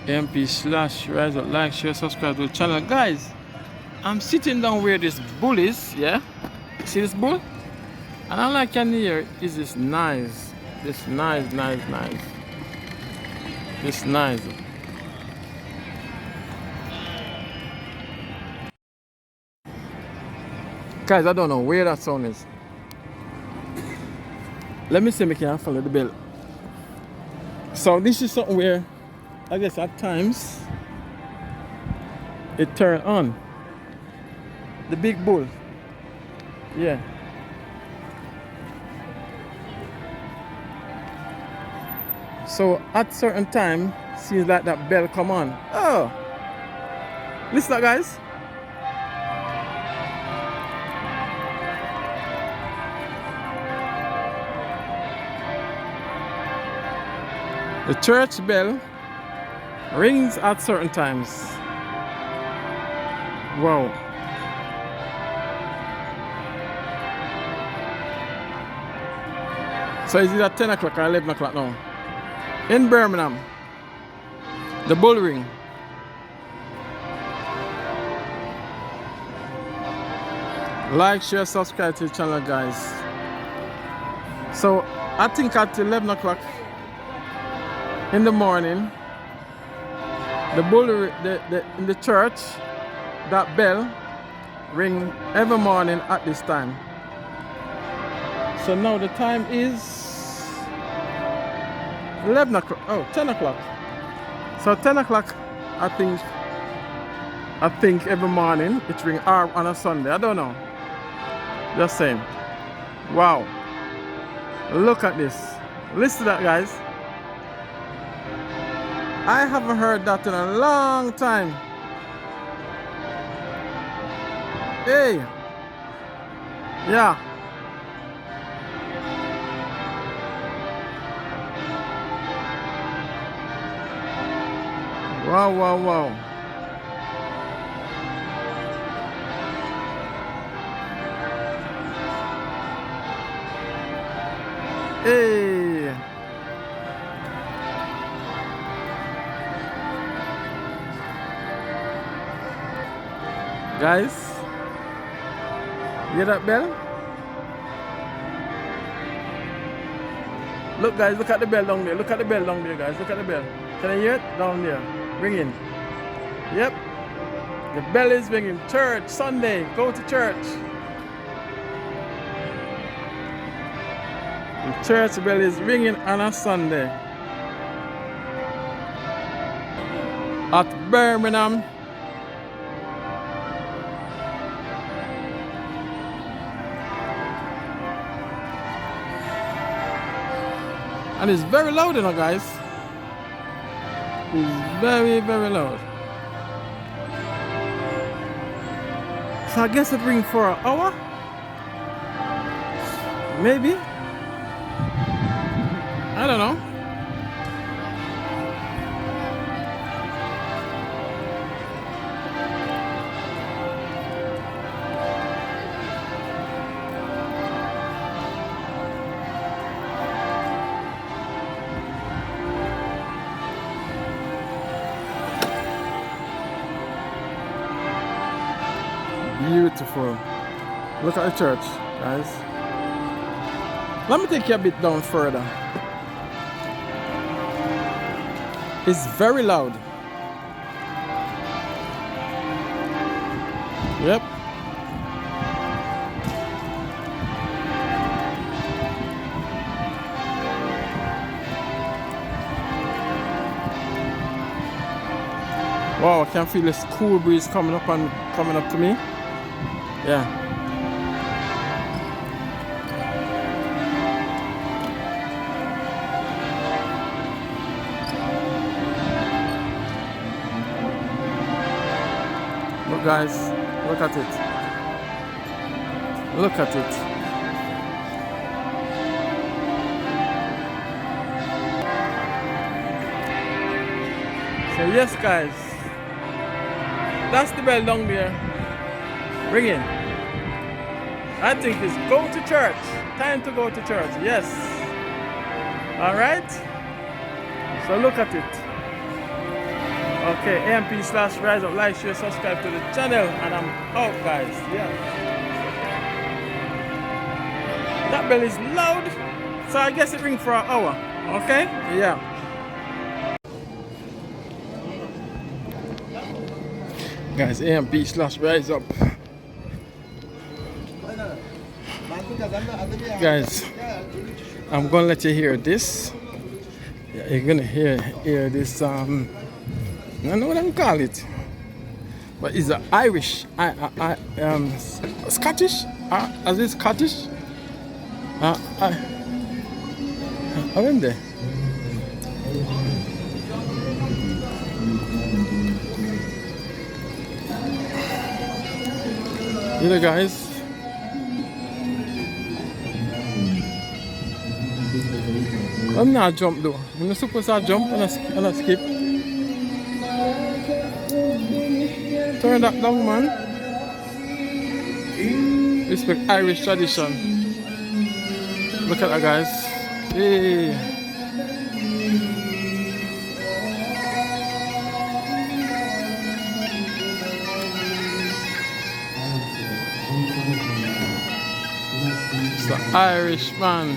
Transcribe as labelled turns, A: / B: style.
A: MP slash rise up, like, share, subscribe to the channel. Guys, I'm sitting down where this bull is, yeah? See this bull? And all I can hear is this noise. This noise. This noise. Guys, I don't know where that sound is. Let me see if I can follow the bell. So this is something where, I guess at times, it turn on. The big bull. Yeah. So at certain time, seems like that bell come on. Oh. Listen up, guys. The church bell rings at certain times. Wow. So is it at 10 o'clock or 11 o'clock now? In Birmingham, the bull ring. Like, share, subscribe to the channel, guys. So I think at 11 o'clock in the morning, the bull in the church, that bell ring every morning at this time. So now the time is 11 o'clock. Oh, 10 o'clock. So 10 o'clock, I think every morning it ring, or on a Sunday. I don't know. Just saying. Wow. Look at this. Listen to that, guys. I haven't heard that in a long time. Hey. Yeah. Wow. Hey. Guys, hear that bell? Look, guys, look at the bell down there. Look at the bell down there, guys. Look at the bell. Can you hear it? Down there. Ringing. Yep. The bell is ringing. Church, Sunday. Go to church. The church bell is ringing on a Sunday. At Birmingham. And it's very loud, you know, guys. It's very loud. So I guess it rings for an hour? Maybe? I don't know. Beautiful. Look at the church, guys. Let me take you a bit down further. It's very loud. Yep. Wow, I can feel this cool breeze coming up to me. Yeah. Look, guys, look at it. Look at it. So yes, guys, that's the bell down there ringing. I think it's go to church. Time to go to church. Yes. All right. So look at it. Okay, AMP/Rise Up, like, share, subscribe to the channel, and I'm out, guys. Yeah. That bell is loud, so I guess it ring for an hour. Okay? Yeah. Guys, AMP/Rise Up. Guys, I'm gonna let you hear this. Yeah, you're gonna hear this. I don't know what I'm call it, but it's an Irish, Scottish. Is it Scottish? I went there. You know, guys. I'm not jump though. I'm not supposed to jump and I skip. Turn that down, man. Respect Irish tradition. Look at that, guys. Hey. It's the Irish man.